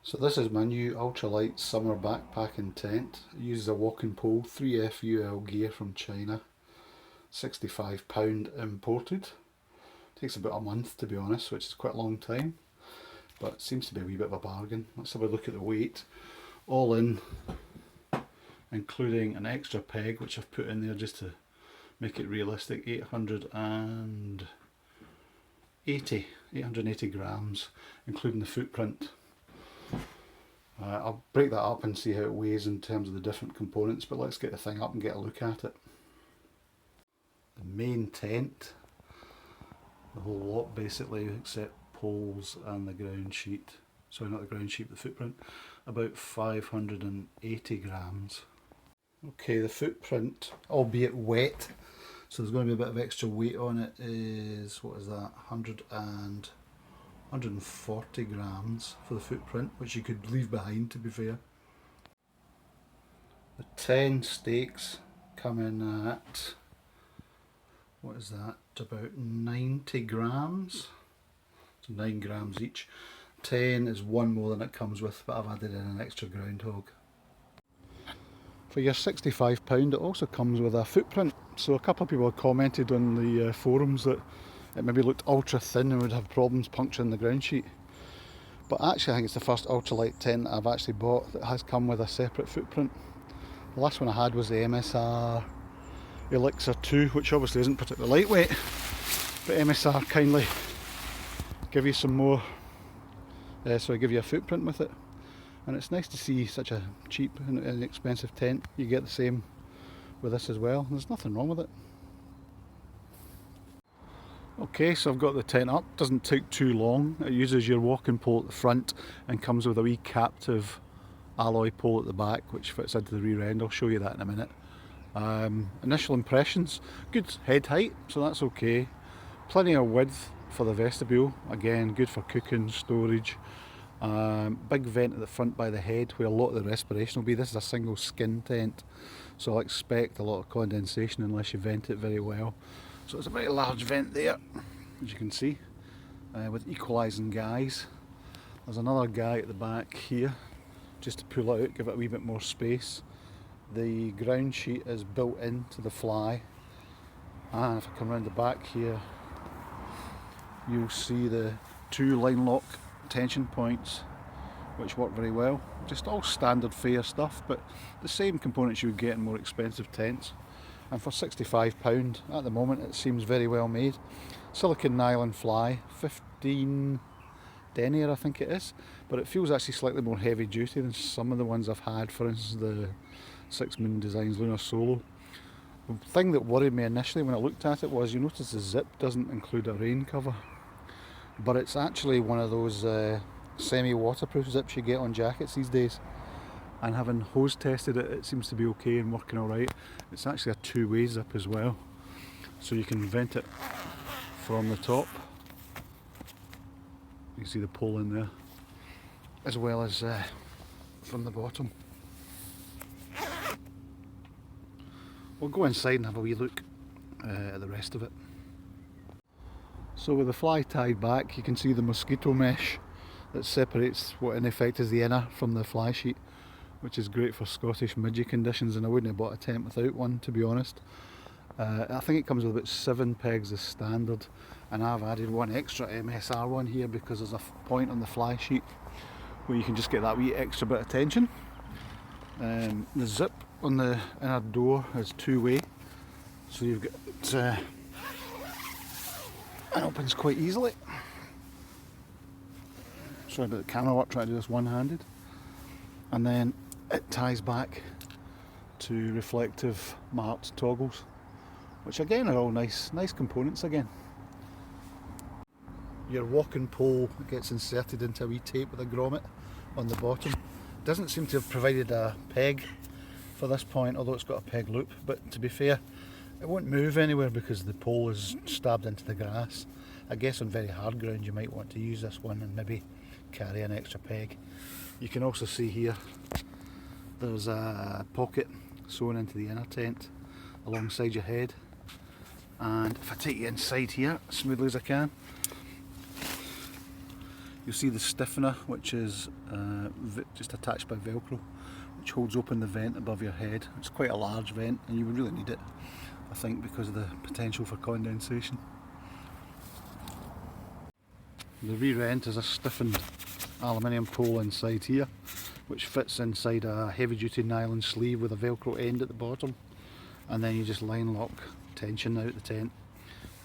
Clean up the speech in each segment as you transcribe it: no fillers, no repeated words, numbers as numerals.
So this is my new Ultralight summer backpacking tent. It uses a walking pole, 3FUL gear from China, £65 imported. Takes about a month to be honest, which is quite a long time, but it seems to be a wee bit of a bargain. Let's have a look at the weight. All in, including an extra peg which I've put in there just to make it realistic, 880 grams, including the footprint. I'll break that up and see how it weighs in terms of the different components, but let's get the thing up and get a look at it. The main tent, the whole lot basically, except poles and the ground sheet. Sorry, not the ground sheet, the footprint. About 580 grams. Okay, the footprint, albeit wet, so there's going to be a bit of extra weight on it, is, what is that, 140 grams for the footprint, which you could leave behind to be fair. The 10 stakes come in at, what is that, about 90 grams, so 9 grams each. 10 is one more than it comes with, but I've added in an extra groundhog. For your £65 it also comes with a footprint, so a couple of people have commented on the forums that it maybe looked ultra thin and would have problems puncturing the ground sheet. But actually I think it's the first ultralight tent I've actually bought that has come with a separate footprint. The last one I had was the MSR Elixir 2, which obviously isn't particularly lightweight, but MSR kindly give you some more, so I give you a footprint with it. And it's nice to see such a cheap and inexpensive tent. You get the same with this as well. There's nothing wrong with it. Okay, so I've got the tent up. Doesn't take too long. It uses your walking pole at the front and comes with a wee captive alloy pole at the back which fits into the rear end. I'll show you that in a minute. Initial impressions, good head height, so that's okay. Plenty of width for the vestibule, again good for cooking, storage. Big vent at the front by the head where a lot of the respiration will be. This is a single skin tent, so I'll expect a lot of condensation unless you vent it very well. So it's a very large vent there, as you can see, with equalising guys. There's another guy at the back here, just to pull out, give it a wee bit more space. The ground sheet is built into the fly, and if I come around the back here, you'll see the 2 line lock tension points which work very well. Just all standard fare stuff, but the same components you would get in more expensive tents. And for £65 at the moment it seems very well made. Silicon nylon fly, 15 denier I think it is, but it feels actually slightly more heavy duty than some of the ones I've had, for instance the Six Moon Designs Lunar Solo. The thing that worried me initially when I looked at it was, you notice the zip doesn't include a rain cover, but it's actually one of those semi-waterproof zips you get on jackets these days, and having hose tested it, it seems to be okay and working alright. It's actually a two-way zip as well, so you can vent it from the top, you can see the pole in there, as well as from the bottom. We'll go inside and have a wee look at the rest of it. So with the fly tied back, you can see the mosquito mesh that separates what in effect is the inner from the fly sheet, which is great for Scottish midgie conditions, and I wouldn't have bought a tent without one, to be honest. I think it comes with about 7 pegs as standard, and I've added one extra MSR one here because there's a point on the fly sheet where you can just get that wee extra bit of tension. The zip on the inner door is 2-way, so you've got it opens quite easily. Sorry about the camera work, trying to do this one-handed. And then it ties back to reflective marked toggles, which again are all nice components again. Your walking pole gets inserted into a wee tape with a grommet on the bottom. Doesn't seem to have provided a peg for this point, although it's got a peg loop, but to be fair, it won't move anywhere because the pole is stabbed into the grass. I guess on very hard ground you might want to use this one and maybe carry an extra peg. You can also see here there's a pocket sewn into the inner tent alongside your head, and if I take you inside here as smoothly as I can, You'll see the stiffener, which is just attached by Velcro, which holds open the vent above your head. It's quite a large vent and you would really need it, I think, because of the potential for condensation. The rear end is a stiffened aluminium pole inside here, which fits inside a heavy duty nylon sleeve with a Velcro end at the bottom, and then you just line lock tension out the tent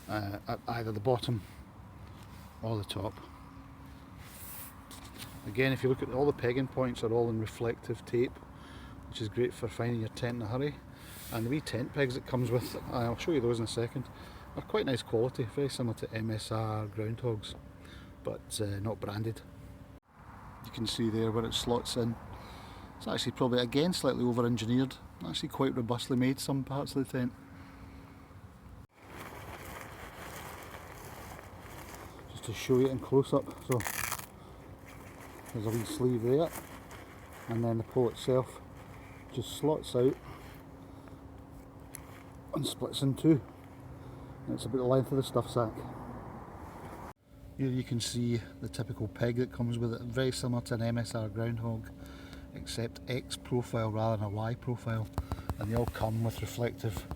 at either the bottom or the top. Again, if you look at all the pegging points are all in reflective tape, which is great for finding your tent in a hurry. And the wee tent pegs it comes with, I'll show you those in a second, are quite nice quality, very similar to MSR groundhogs, but not branded. You can see there where it slots in. It's actually probably, again, slightly over engineered, actually quite robustly made, some parts of the tent. Just to show you in close up, so there's a wee sleeve there, and then the pole itself just slots out and splits in two. And it's about the length of the stuff sack. Here you can see the typical peg that comes with it, very similar to an MSR groundhog, except X profile rather than a Y profile, and they all come with reflective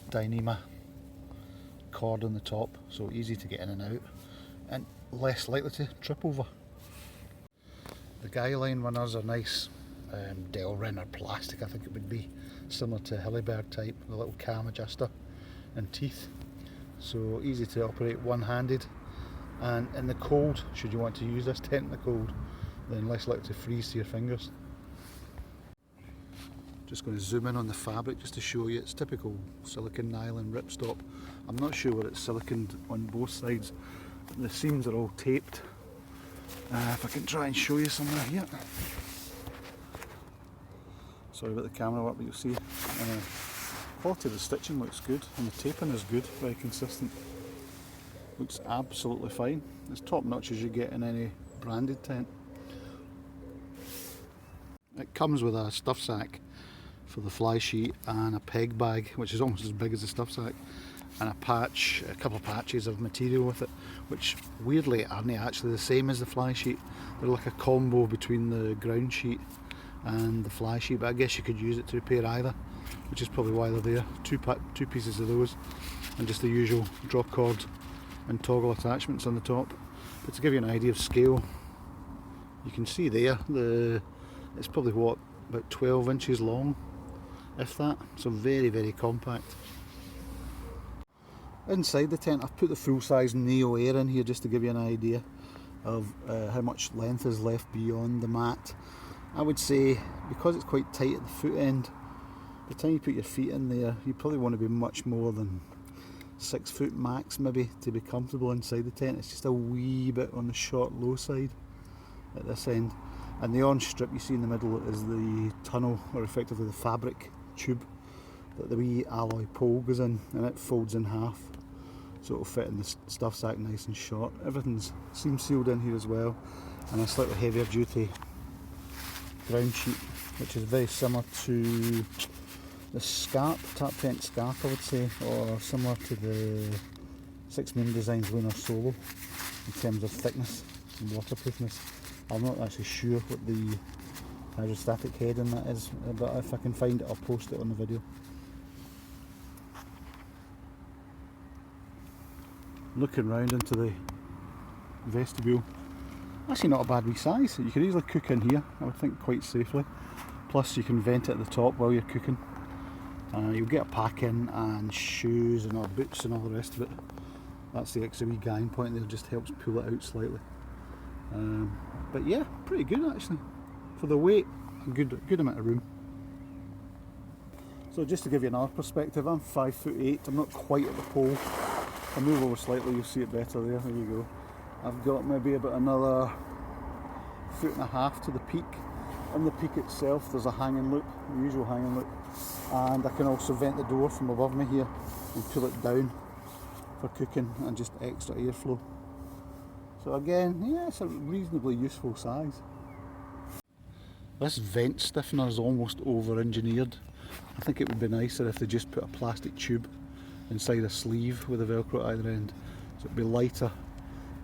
Dyneema cord on the top, so easy to get in and out and less likely to trip over. The guy line runners are nice Delrin or plastic, I think it would be, similar to Hilleberg type, with a little cam adjuster and teeth, so easy to operate one-handed, and in the cold, should you want to use this tent in the cold, then less likely to freeze to your fingers. Just going to zoom in on the fabric just to show you, it's typical silicone nylon ripstop. I'm not sure whether it's siliconed on both sides, the seams are all taped. If I can try and show you somewhere here. Sorry about the camera work, but you'll see quality of the stitching looks good and the taping is good, very consistent. Looks absolutely fine. It's top notch as you get in any branded tent. It comes with a stuff sack for the fly sheet and a peg bag, which is almost as big as the stuff sack, and a patch, a couple of patches of material with it, which weirdly aren't actually the same as the fly sheet. They're like a combo between the ground sheet and the fly sheet, but I guess you could use it to repair either, which is probably why they're there. Two pieces of those, and just the usual drop cord and toggle attachments on the top. But to give you an idea of scale, you can see there it's probably what, about 12 inches long, if that, so very, very compact. Inside the tent I've put the full size Neo Air in here just to give you an idea of how much length is left beyond the mat. I would say, because it's quite tight at the foot end, by the time you put your feet in there, you probably want to be much more than 6 foot max maybe to be comfortable inside the tent. It's just a wee bit on the short low side at this end. And the orange strip you see in the middle is the tunnel, or effectively the fabric tube that the wee alloy pole goes in, and it folds in half, so it'll fit in the stuff sack nice and short. Everything's seam sealed in here as well, and a slightly heavier duty ground sheet, which is very similar to the Scarp, Tap Tent Scarp I would say, or similar to the 6 Moon Designs Lunar Solo in terms of thickness and waterproofness. I'm not actually sure what the hydrostatic head in that is, but if I can find it I'll post it on the video. Looking round into the vestibule, actually not a bad wee size. You could easily cook in here, I would think, quite safely. Plus you can vent it at the top while you're cooking. You'll get a pack in and shoes and all boots and all the rest of it. That's the extra wee gang point there, just helps pull it out slightly. But yeah, pretty good actually. For the weight, a good amount of room. So just to give you another perspective, I'm 5'8", I'm not quite at the pole. If I move over slightly you'll see it better there, there you go. I've got maybe about another 1.5 feet to the peak. On the peak itself there's a hanging loop, the usual hanging loop, and I can also vent the door from above me here and pull it down for cooking and just extra airflow. So again, yeah, it's a reasonably useful size. This vent stiffener is almost over engineered. I think it would be nicer if they just put a plastic tube inside a sleeve with a velcro at either end, so it'd be lighter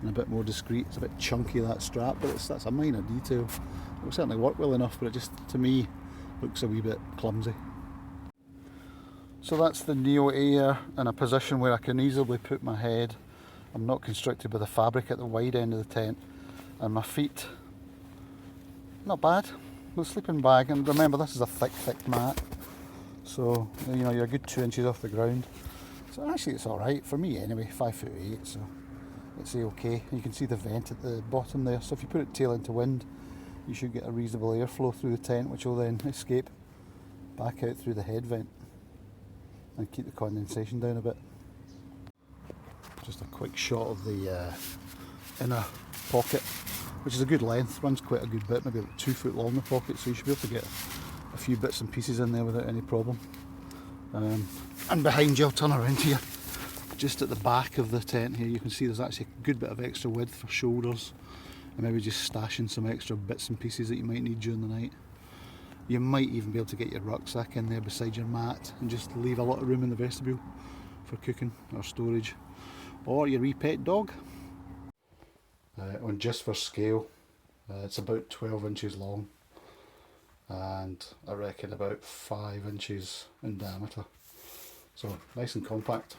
and a bit more discreet. It's a bit chunky, that strap, but that's a minor detail. It will certainly work well enough, but it just, to me, looks a wee bit clumsy. So that's the Neo Air in a position where I can easily put my head. I'm not constricted by the fabric at the wide end of the tent, and my feet, not bad. The sleeping bag, and remember this is a thick mat, so you know you're a good 2 inches off the ground. So actually it's alright, for me anyway, 5'8", so it's okay. You can see the vent at the bottom there, so if you put it tail into wind, you should get a reasonable airflow through the tent, which will then escape back out through the head vent and keep the condensation down a bit. Just a quick shot of the inner pocket, which is a good length, runs quite a good bit, maybe about 2 foot long, the pocket, so you should be able to get a few bits and pieces in there without any problem. And behind you, I'll turn around here, just at the back of the tent here, you can see there's actually a good bit of extra width for shoulders, and maybe just stashing some extra bits and pieces that you might need during the night. You might even be able to get your rucksack in there beside your mat and just leave a lot of room in the vestibule for cooking or storage, or your wee pet dog. On just for scale, it's about 12 inches long and I reckon about 5 inches in diameter, so nice and compact.